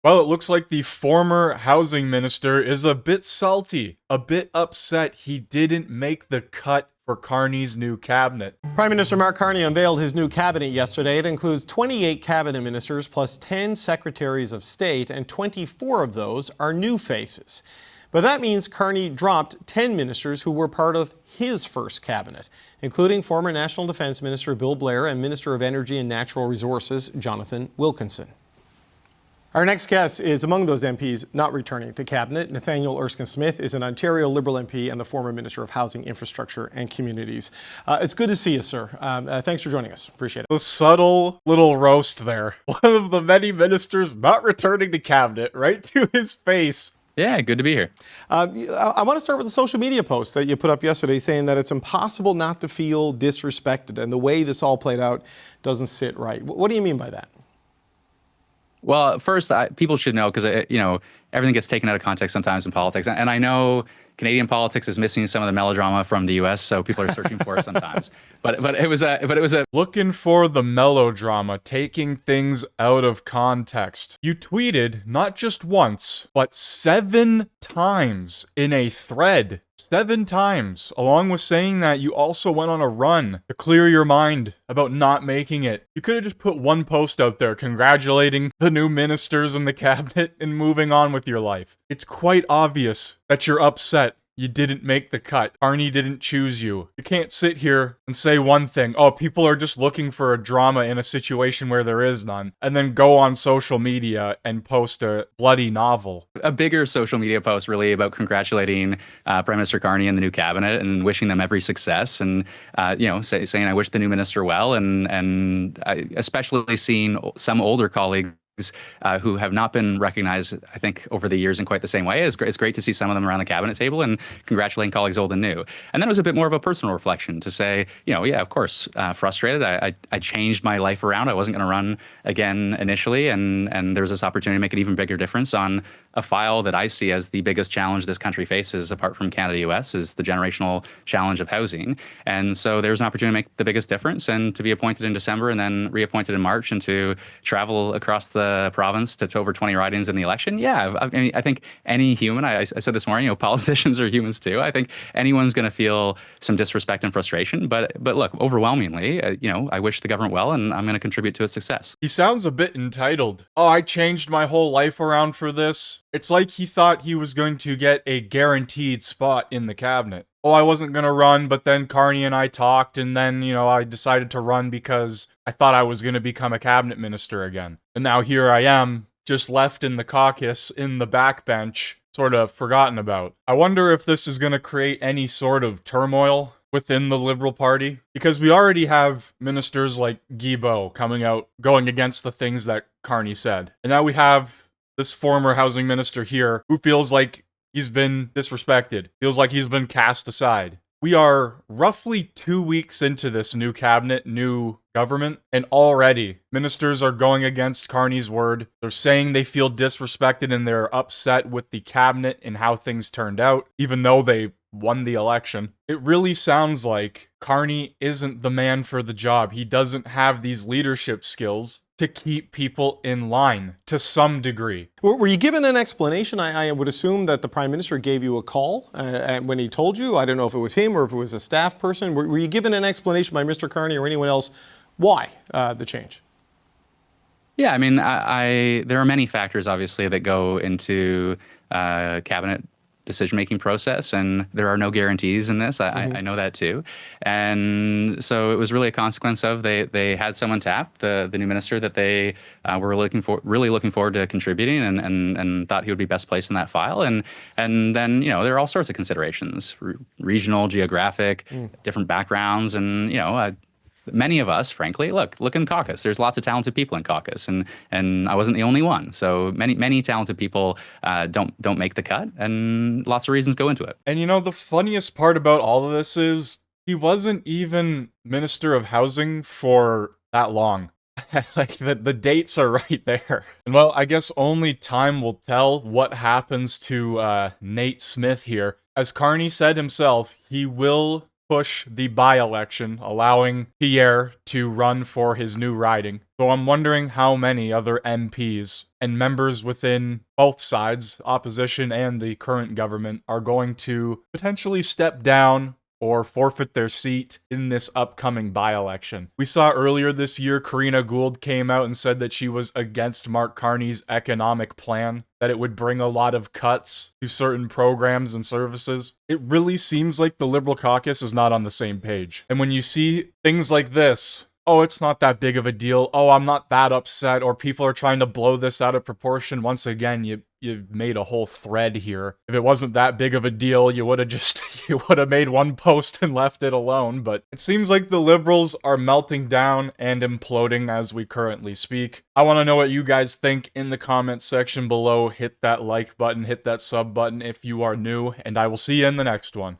Well, it looks like the former housing minister is a bit salty, a bit upset he didn't make the cut for Carney's new cabinet. Prime Minister Mark Carney unveiled his new cabinet yesterday. It includes 28 cabinet ministers plus 10 secretaries of state, and 24 of those are new faces. But that means Carney dropped 10 ministers who were part of his first cabinet, including former National Defense Minister Bill Blair and Minister of Energy and Natural Resources Jonathan Wilkinson. Our next guest is among those MPs not returning to cabinet. Nathaniel Erskine-Smith is an Ontario Liberal MP and the former Minister of Housing, Infrastructure and Communities. It's good to see you, sir. Thanks for joining us. Appreciate it. The subtle little roast there. One of the many ministers not returning to cabinet, right to his face. Yeah, good to be here. I want to start with the social media post that you put up yesterday saying that it's impossible not to feel disrespected, and the way this all played out doesn't sit right. What do you mean by that? Well, first, people should know, because everything gets taken out of context sometimes in politics, and I know Canadian politics is missing some of the melodrama from the U.S., so people are searching for it sometimes. But it was a looking for the melodrama, taking things out of context. You tweeted not just once, but 7 times in a thread. 7 times, along with saying that you also went on a run to clear your mind about not making it. You could have just put one post out there congratulating the new ministers in the cabinet and moving on with your life. It's quite obvious that you're upset you didn't make the cut. Carney didn't choose you. You can't sit here and say one thing, oh, people are just looking for a drama in a situation where there is none, and then go on social media and post a bloody novel. A bigger social media post really about congratulating Prime Minister Carney and the new cabinet and wishing them every success, and saying I wish the new minister well, and I especially seeing some older colleagues who have not been recognized, I think, over the years in quite the same way. It's great to see some of them around the cabinet table and congratulating colleagues old and new. And then it was a bit more of a personal reflection to say, yeah, of course, frustrated. I changed my life around. I wasn't going to run again initially, and there was this opportunity to make an even bigger difference on a file that I see as the biggest challenge this country faces, apart from Canada-US, is the generational challenge of housing. And so there's an opportunity to make the biggest difference, and to be appointed in December and then reappointed in March, and to travel across the province to over 20 ridings in the election. Yeah, I mean, I think any human, I said this morning, politicians are humans too. I think anyone's going to feel some disrespect and frustration. But look, overwhelmingly, I wish the government well, and I'm going to contribute to its success. He sounds a bit entitled. Oh, I changed my whole life around for this. It's like he thought he was going to get a guaranteed spot in the cabinet. Oh, I wasn't going to run, but then Carney and I talked, and then, I decided to run because I thought I was going to become a cabinet minister again. And now here I am, just left in the caucus, in the backbench, sort of forgotten about. I wonder if this is going to create any sort of turmoil within the Liberal Party, because we already have ministers like Guilbeault coming out, going against the things that Carney said. And now we have this former housing minister here who feels like he's been disrespected, feels like he's been cast aside. We are roughly 2 weeks into this new cabinet, new government, and already ministers are going against Carney's word. They're saying they feel disrespected and they're upset with the cabinet and how things turned out, even though they won the election. It really sounds like Carney isn't the man for the job. He doesn't have these leadership skills to keep people in line to some degree. Were you given an explanation? I would assume that the Prime Minister gave you a call when he told you. I don't know if it was him or if it was a staff person. Were you given an explanation by Mr. Carney or anyone else why the change? Yeah, I mean, there are many factors, obviously, that go into cabinet decision-making process, and there are no guarantees in this. I know that too. And so it was really a consequence of they had someone tapped, the new minister that they were really looking forward to contributing, and thought he would be best placed in that file. And then, there are all sorts of considerations, regional, geographic, different backgrounds, and, many of us, frankly, look in caucus. There's lots of talented people in caucus, and I wasn't the only one. So many talented people don't make the cut, and lots of reasons go into it. And the funniest part about all of this is he wasn't even Minister of Housing for that long. Like the dates are right there. And well, I guess only time will tell what happens to Nate Smith here. As Carney said himself, he will push the by-election, allowing Pierre to run for his new riding. So I'm wondering how many other MPs and members within both sides, opposition and the current government, are going to potentially step down or forfeit their seat in this upcoming by-election. We saw earlier this year, Karina Gould came out and said that she was against Mark Carney's economic plan, that it would bring a lot of cuts to certain programs and services. It really seems like the Liberal caucus is not on the same page. And when you see things like this, oh, it's not that big of a deal, oh, I'm not that upset, or people are trying to blow this out of proportion, once again, you made a whole thread here. If it wasn't that big of a deal, you would have made one post and left it alone. But it seems like the Liberals are melting down and imploding as we currently speak. I want to know what you guys think in the comments section below. Hit that like button, hit that sub button if you are new, and I will see you in the next one.